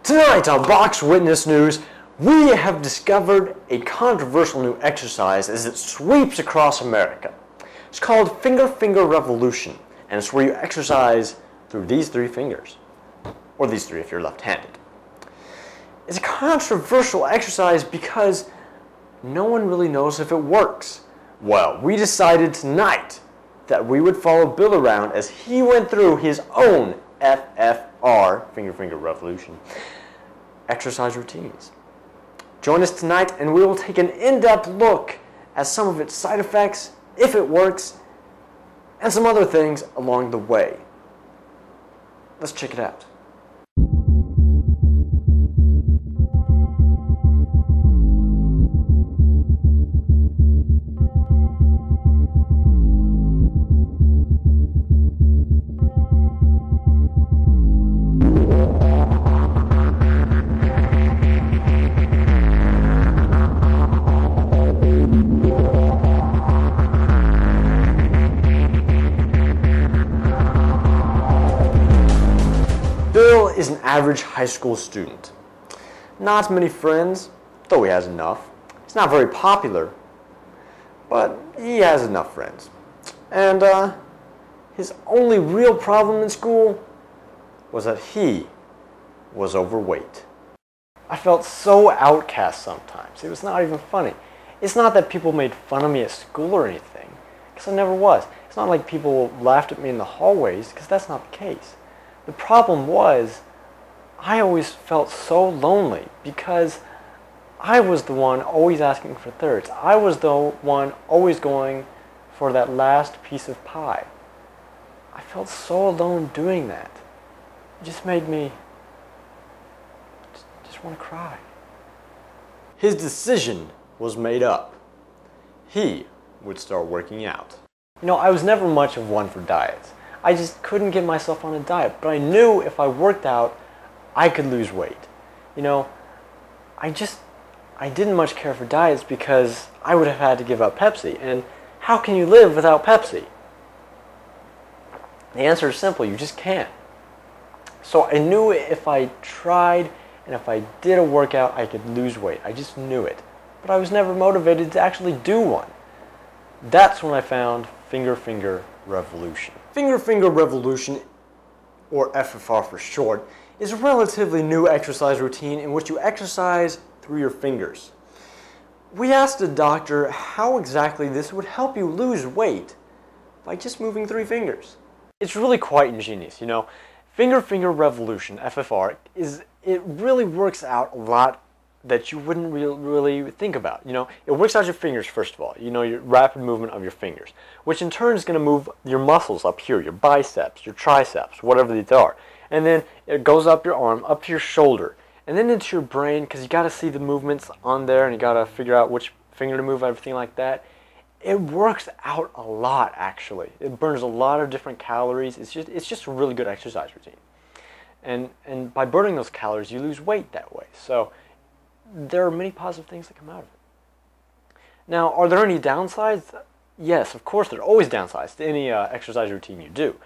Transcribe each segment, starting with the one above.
Tonight on Box Witness News, we have discovered a controversial new exercise as it sweeps across America. It's called Finger Revolution, and it's where you exercise through these three fingers, or these three if you're left-handed. It's a controversial exercise because no one really knows if it works. Well, we decided tonight that we would follow Bill around as he went through his own FFR, Finger Revolution, exercise routines. Join us tonight and we will take an in-depth look at some of its side effects, if it works, and some other things along the way. Let's check it out. Bill is an average high school student. Not many friends, though he has enough. He's not very popular, but he has enough friends. And his only real problem in school was that he was overweight. I felt so outcast sometimes. It was not even funny. It's not that people made fun of me at school or anything, because I never was. It's not like people laughed at me in the hallways, because that's not the case. The problem was, I always felt so lonely because I was the one always asking for thirds. I was the one always going for that last piece of pie. I felt so alone doing that. It just made me just want to cry. His decision was made up. He would start working out. You know, I was never much of one for diets. I just couldn't get myself on a diet, but I knew if I worked out, I could lose weight. You know, I didn't much care for diets because I would have had to give up Pepsi, and how can you live without Pepsi? The answer is simple, you just can't. So I knew if I tried and if I did a workout, I could lose weight. I just knew it. But I was never motivated to actually do one. That's when I found Finger Revolution. Finger Revolution, or FFR for short, is a relatively new exercise routine in which you exercise through your fingers. We asked the doctor how exactly this would help you lose weight by just moving three fingers. It's really quite ingenious, you know. Finger Revolution, FFR, it really works out a lot that you wouldn't really think about. You know, it works out your fingers first of all. You know, your rapid movement of your fingers, which in turn is going to move your muscles up here, your biceps, your triceps, whatever these are. And then it goes up your arm, up to your shoulder, and then into your brain, because you got to see the movements on there, and you got to figure out which finger to move, everything like that. It works out a lot, actually. It burns a lot of different calories. It's just a really good exercise routine. And by burning those calories, you lose weight that way. So there are many positive things that come out of it. Now, are there any downsides? Yes, of course, there are always downsides to any exercise routine you do.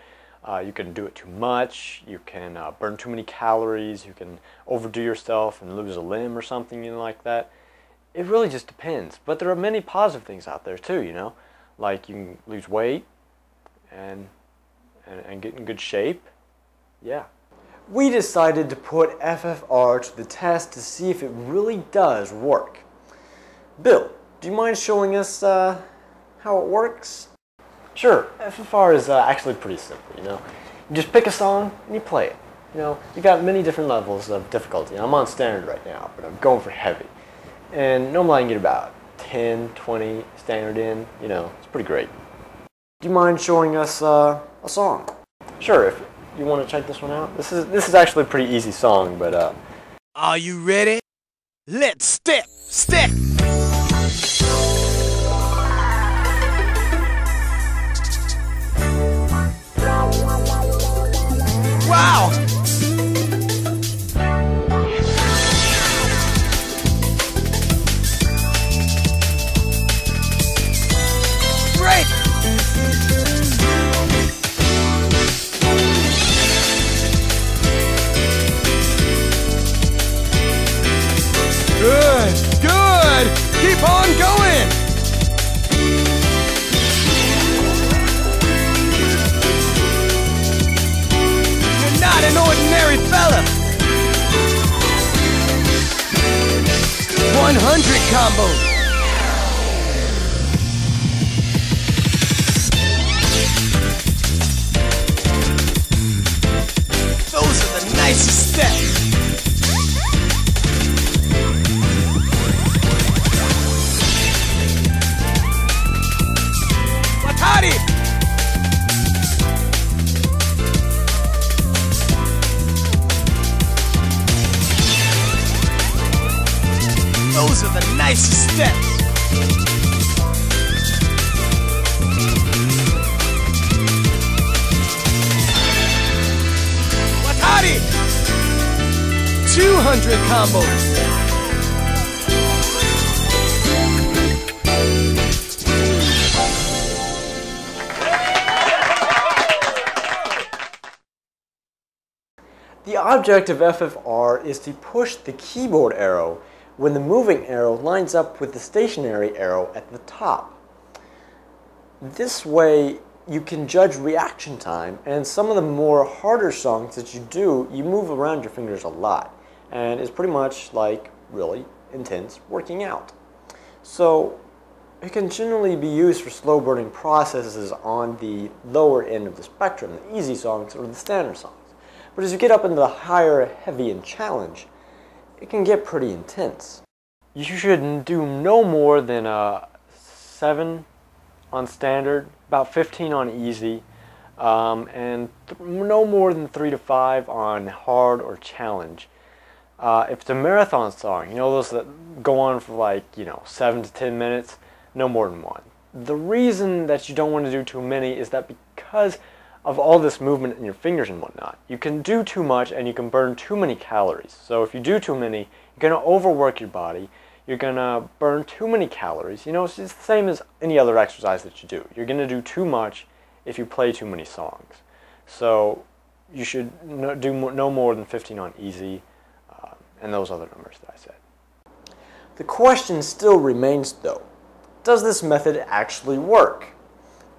You can do it too much, you can burn too many calories, you can overdo yourself and lose a limb or something like that. It really just depends. But there are many positive things out there too, you know. Like you can lose weight and get in good shape. Yeah. We decided to put FFR to the test to see if it really does work. Bill, do you mind showing us how it works? Sure. FFR is actually pretty simple, you know. You just pick a song and you play it. You know, you got many different levels of difficulty. I'm on standard right now, but I'm going for heavy. And normally I can get about 10, 20 standard in. You know, it's pretty great. Do you mind showing us a song? Sure. If you want to check this one out. This is actually a pretty easy song, but Are you ready? Let's step. Wow! 100 combos. Those are the nicest steps. Watari! Those are the nicest steps. Watari! 200 combos. The object of FFR is to push the keyboard arrow when the moving arrow lines up with the stationary arrow at the top. This way you can judge reaction time, and some of the more harder songs that you do, you move around your fingers a lot, and it's pretty much like really intense working out. So it can generally be used for slow burning processes on the lower end of the spectrum, the easy songs or the standard songs. But as you get up into the higher, heavy, and challenge, it can get pretty intense. You should do no more than 7 on standard, about 15 on easy, and no more than 3 to 5 on hard or challenge. If it's a marathon song, you know those that go on for like 7 to 10 minutes, no more than 1. The reason that you don't want to do too many is that because of all this movement in your fingers and whatnot, you can do too much and you can burn too many calories. So if you do too many, you're going to overwork your body, you're going to burn too many calories. You know, it's just the same as any other exercise that you do. You're going to do too much if you play too many songs. So you should do no more than 15 on easy and those other numbers that I said. The question still remains though, does this method actually work?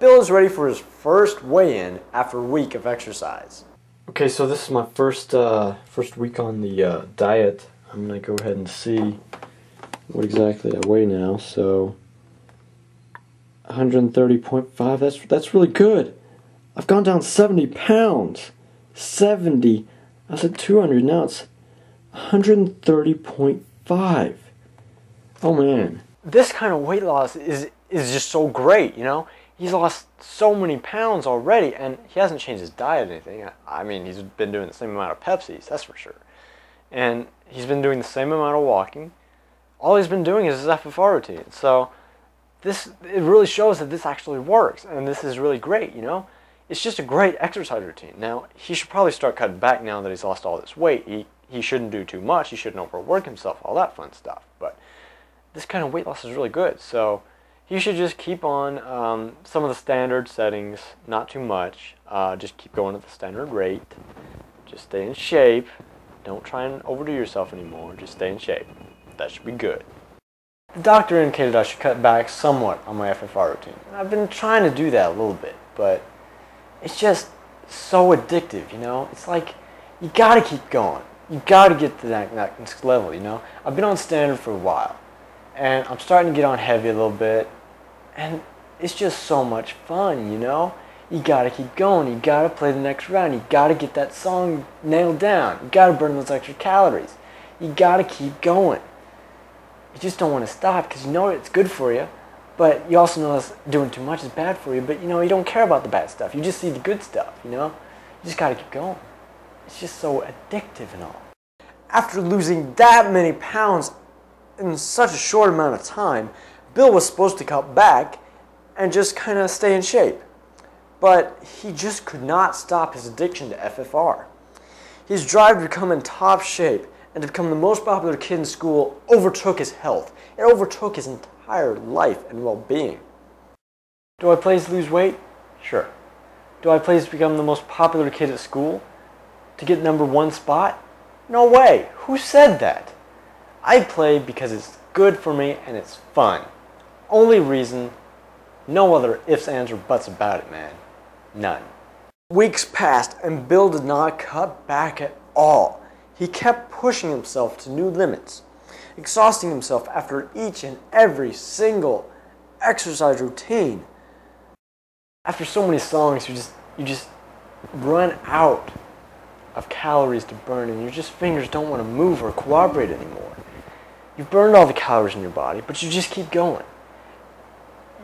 Bill is ready for his first weigh-in after a week of exercise. Okay, so this is my first week on the diet. I'm going to go ahead and see what exactly I weigh now. So 130.5, that's really good. I've gone down 70 pounds. 70. I said 200, now it's 130.5. Oh man. This kind of weight loss is just so great, you know? He's lost so many pounds already, and he hasn't changed his diet or anything. I mean, he's been doing the same amount of Pepsis, that's for sure. And he's been doing the same amount of walking. All he's been doing is his FFR routine. So it really shows that this actually works, and this is really great, you know? It's just a great exercise routine. Now, he should probably start cutting back now that he's lost all this weight. He shouldn't do too much. He shouldn't overwork himself, all that fun stuff. But this kind of weight loss is really good. So you should just keep on some of the standard settings, not too much. Just keep going at the standard rate. Just stay in shape. Don't try and overdo yourself anymore. Just stay in shape. That should be good. The doctor indicated I should cut back somewhat on my FFR routine. I've been trying to do that a little bit, but it's just so addictive, you know? It's like, you gotta keep going. You gotta get to that next level, you know? I've been on standard for a while, and I'm starting to get on heavy a little bit, and it's just so much fun, you know? You gotta keep going, you gotta play the next round, you gotta get that song nailed down, you gotta burn those extra calories, you gotta keep going. You just don't want to stop because you know it's good for you, but you also know that doing too much is bad for you, but you know, you don't care about the bad stuff, you just see the good stuff, you know? You just gotta keep going. It's just so addictive and all. After losing that many pounds in such a short amount of time, Bill was supposed to cut back and just kind of stay in shape. But he just could not stop his addiction to FFR. His drive to become in top shape and to become the most popular kid in school overtook his health. It overtook his entire life and well-being. Do I play to lose weight? Sure. Do I play to become the most popular kid at school? To get #1 spot? No way. Who said that? I play because it's good for me and it's fun. Only reason, no other ifs, ands, or buts about it, man. None. Weeks passed and Bill did not cut back at all. He kept pushing himself to new limits. exhausting himself after each and every single exercise routine. After so many songs, you just run out of calories to burn, and your just fingers don't want to move or cooperate anymore. You've burned all the calories in your body, but you just keep going.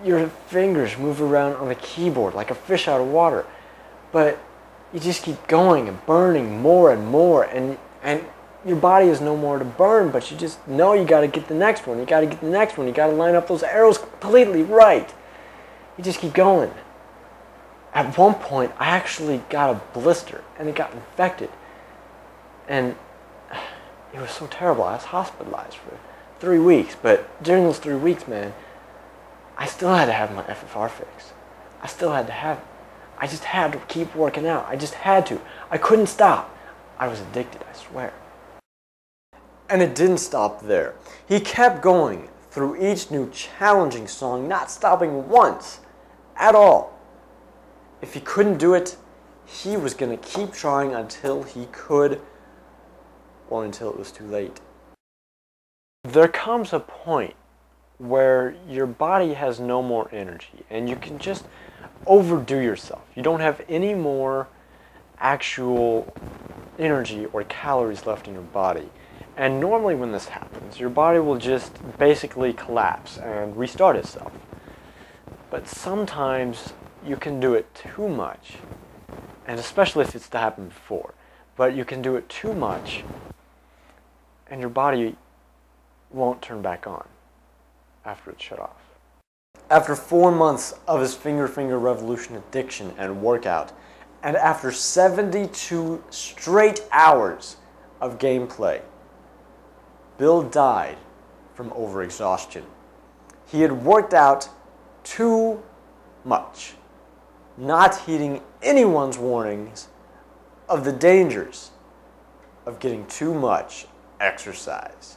Your fingers move around on the keyboard like a fish out of water, but you just keep going and burning more and more, and your body has no more to burn, but you just know you got to get the next one. You got to get the next one. You got to line up those arrows completely right. You just keep going. At one point, I actually got a blister, and it got infected, and it was so terrible. I was hospitalized for 3 weeks, but during those 3 weeks, man, I still had to have my FFR fix. I still had to have it. I just had to keep working out. I just had to. I couldn't stop. I was addicted, I swear. And it didn't stop there. He kept going through each new challenging song, not stopping once at all. If he couldn't do it, he was going to keep trying until he could, or until it was too late. There comes a point where your body has no more energy and you can just overdo yourself. You don't have any more actual energy or calories left in your body. And normally when this happens, your body will just basically collapse and restart itself. But sometimes you can do it too much, and especially if it's happened before, but you can do it too much and your body won't turn back on after it's shut off. After 4 months of his finger revolution addiction and workout, and after 72 straight hours of gameplay, Bill died from overexhaustion. He had worked out too much, not heeding anyone's warnings of the dangers of getting too much exercise.